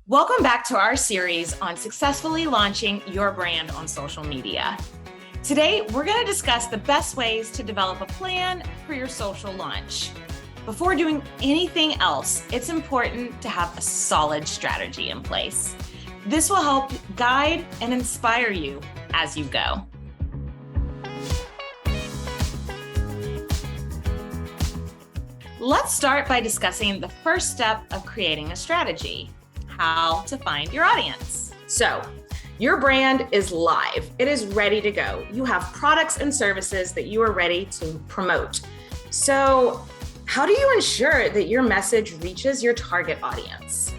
Welcome back to our series on successfully launching your brand on social media. Today, we're going to discuss the best ways to develop a plan for your social launch. Before doing anything else, it's important to have a solid strategy in place. This will help guide and inspire you as you go. Let's start by discussing the first step of creating a strategy: how to find your audience. So, your brand is live. It is ready to go. You have products and services that you are ready to promote. So, how do you ensure that your message reaches your target audience?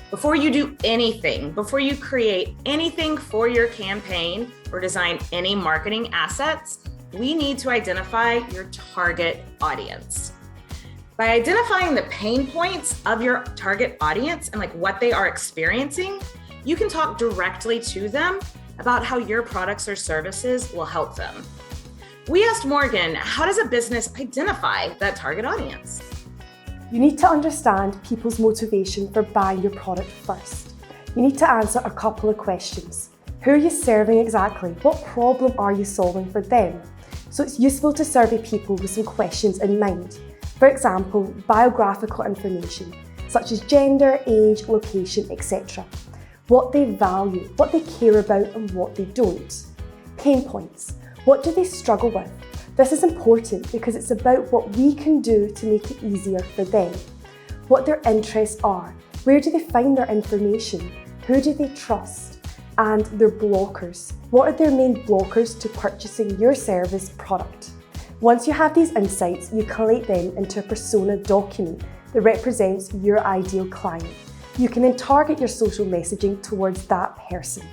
Before you do anything, before you create anything for your campaign or design any marketing assets, we need to identify your target audience. By identifying the pain points of your target audience and what they are experiencing, you can talk directly to them about how your products or services will help them. We asked Morgan, how does a business identify that target audience? You need to understand people's motivation for buying your product first. You need to answer a couple of questions. Who are you serving exactly? What problem are you solving for them? So it's useful to survey people with some questions in mind. For example, biographical information, such as gender, age, location, etc. What they value, what they care about, and what they don't. Pain points. What do they struggle with? This is important because it's about what we can do to make it easier for them. What their interests are. Where do they find their information? Who do they trust? And their blockers. What are their main blockers to purchasing your service product? Once you have these insights, you collate them into a persona document that represents your ideal client. You can then target your social messaging towards that person.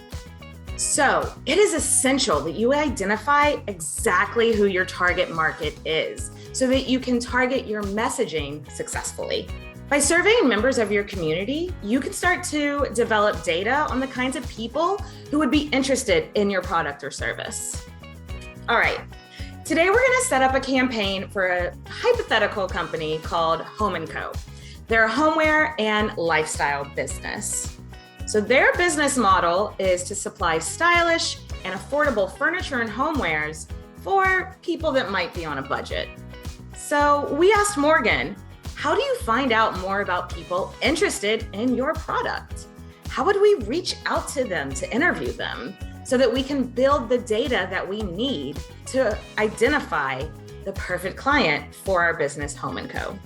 So, it is essential that you identify exactly who your target market is so that you can target your messaging successfully. By surveying members of your community, you can start to develop data on the kinds of people who would be interested in your product or service. All right. Today, we're going to set up a campaign for a hypothetical company called Home & Co. They're a homeware and lifestyle business. So their business model is to supply stylish and affordable furniture and homewares for people that might be on a budget. So we asked Morgan, how do you find out more about people interested in your product? How would we reach out to them to interview them so that we can build the data that we need to identify the perfect client for our business, Home & Co?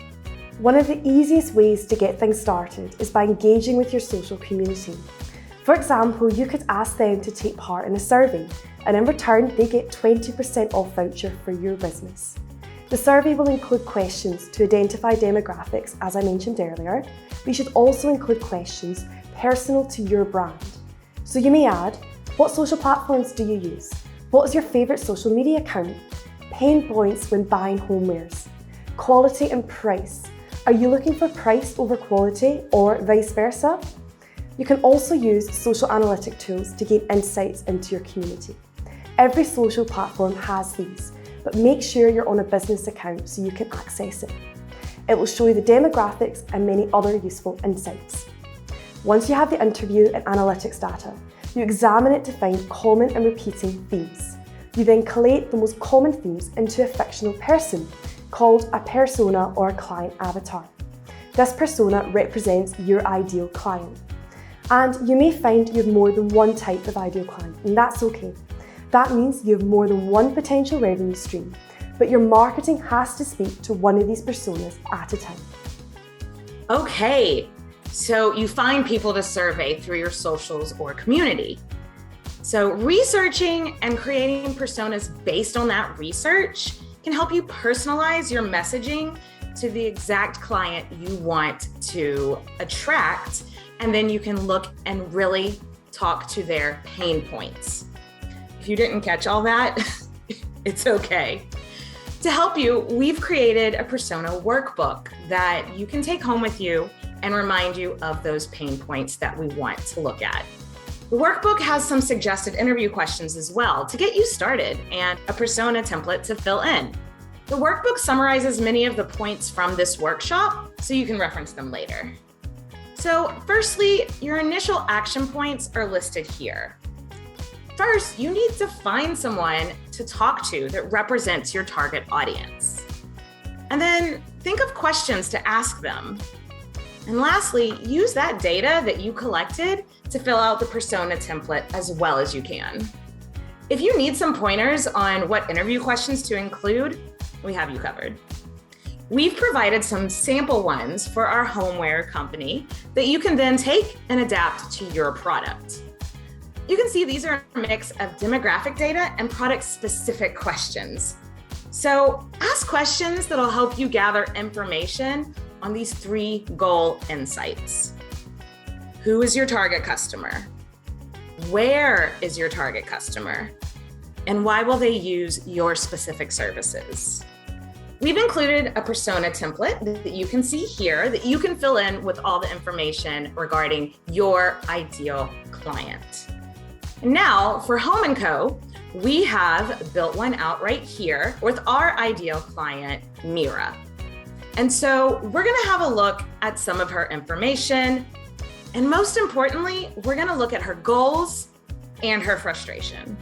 One of the easiest ways to get things started is by engaging with your social community. For example, you could ask them to take part in a survey, and in return, they get 20% off voucher for your business. The survey will include questions to identify demographics, as I mentioned earlier, but you should also include questions personal to your brand. So you may add, what social platforms do you use? What is your favourite social media account? Pain points when buying homewares. Quality and price. Are you looking for price over quality or vice versa? You can also use social analytic tools to gain insights into your community. Every social platform has these, but make sure you're on a business account so you can access it. It will show you the demographics and many other useful insights. Once you have the interview and analytics data, you examine it to find common and repeating themes. You then collate the most common themes into a fictional person, called a persona or a client avatar. This persona represents your ideal client. And you may find you have more than one type of ideal client, and that's okay. That means you have more than one potential revenue stream, but your marketing has to speak to one of these personas at a time. Okay, so you find people to survey through your socials or community. So researching and creating personas based on that research can help you personalize your messaging to the exact client you want to attract, and then you can look and really talk to their pain points. If you didn't catch all that, it's okay. To help you, we've created a persona workbook that you can take home with you and remind you of those pain points that we want to look at. The workbook has some suggested interview questions as well to get you started and a persona template to fill in. The workbook summarizes many of the points from this workshop so you can reference them later. So firstly, your initial action points are listed here. First, you need to find someone to talk to that represents your target audience. And then think of questions to ask them. And lastly, use that data that you collected to fill out the persona template as well as you can. If you need some pointers on what interview questions to include, we have you covered. We've provided some sample ones for our homeware company that you can then take and adapt to your product. You can see these are a mix of demographic data and product-specific questions. So ask questions that'll help you gather information on these 3 goal insights. Who is your target customer? Where is your target customer? And why will they use your specific services? We've included a persona template that you can see here that you can fill in with all the information regarding your ideal client. And now for Home & Co., we have built one out right here with our ideal client, Mira. And so we're gonna have a look at some of her information. And most importantly, we're gonna look at her goals and her frustration.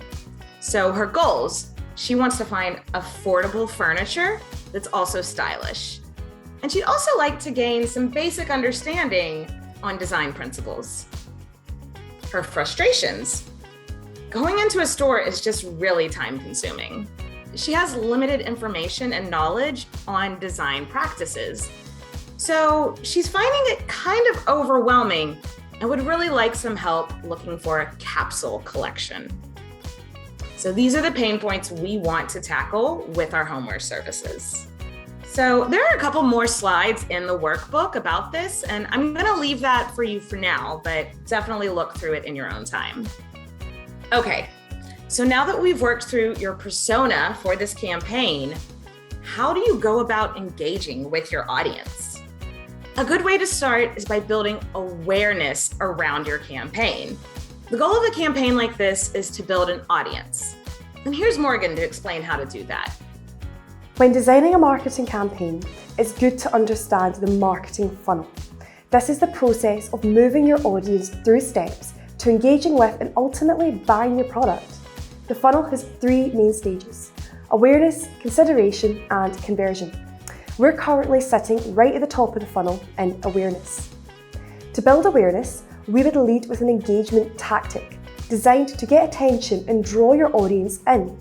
So her goals, she wants to find affordable furniture that's also stylish. And she'd also like to gain some basic understanding on design principles. Her frustrations, going into a store is just really time consuming. She has limited information and knowledge on design practices. So she's finding it kind of overwhelming and would really like some help looking for a capsule collection. So these are the pain points we want to tackle with our homeware services. So there are a couple more slides in the workbook about this, and I'm gonna leave that for you for now, but definitely look through it in your own time. Okay, so now that we've worked through your persona for this campaign, how do you go about engaging with your audience? A good way to start is by building awareness around your campaign. The goal of a campaign like this is to build an audience. And here's Morgan to explain how to do that. When designing a marketing campaign, it's good to understand the marketing funnel. This is the process of moving your audience through steps to engaging with and ultimately buying your product. The funnel has 3 main stages: awareness, consideration, and conversion. We're currently sitting right at the top of the funnel in awareness. To build awareness, we would lead with an engagement tactic designed to get attention and draw your audience in.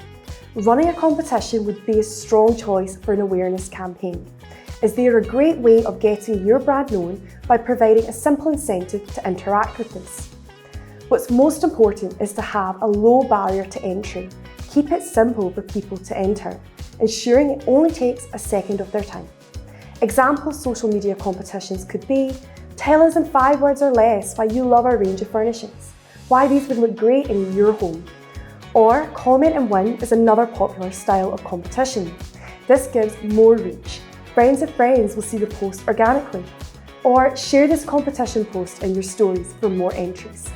Running a competition would be a strong choice for an awareness campaign, as they are a great way of getting your brand known by providing a simple incentive to interact with us. What's most important is to have a low barrier to entry. Keep it simple for people to enter, ensuring it only takes a second of their time. Example social media competitions could be: tell us in 5 words or less why you love our range of furnishings, why these would look great in your home. Or comment and win is another popular style of competition. This gives more reach. Friends of friends will see the post organically. Or share this competition post in your stories for more entries.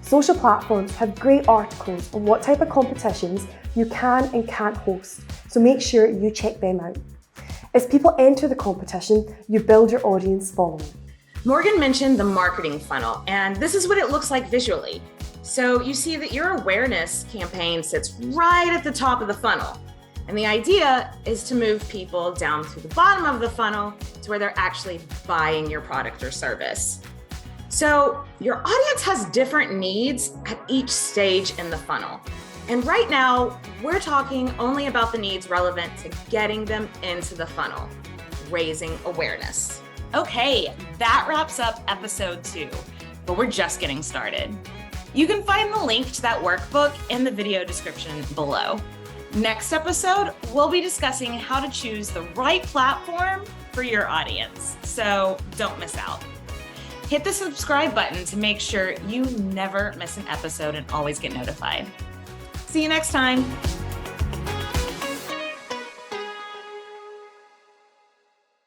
Social platforms have great articles on what type of competitions you can and can't host, so make sure you check them out. As people enter the competition, you build your audience following. Morgan mentioned the marketing funnel, and this is what it looks like visually. So you see that your awareness campaign sits right at the top of the funnel. And the idea is to move people down to the bottom of the funnel to where they're actually buying your product or service. So your audience has different needs at each stage in the funnel. And right now, we're talking only about the needs relevant to getting them into the funnel, raising awareness. Okay, that wraps up episode 2, but we're just getting started. You can find the link to that workbook in the video description below. Next episode, we'll be discussing how to choose the right platform for your audience, so don't miss out. Hit the subscribe button to make sure you never miss an episode and always get notified. See you next time.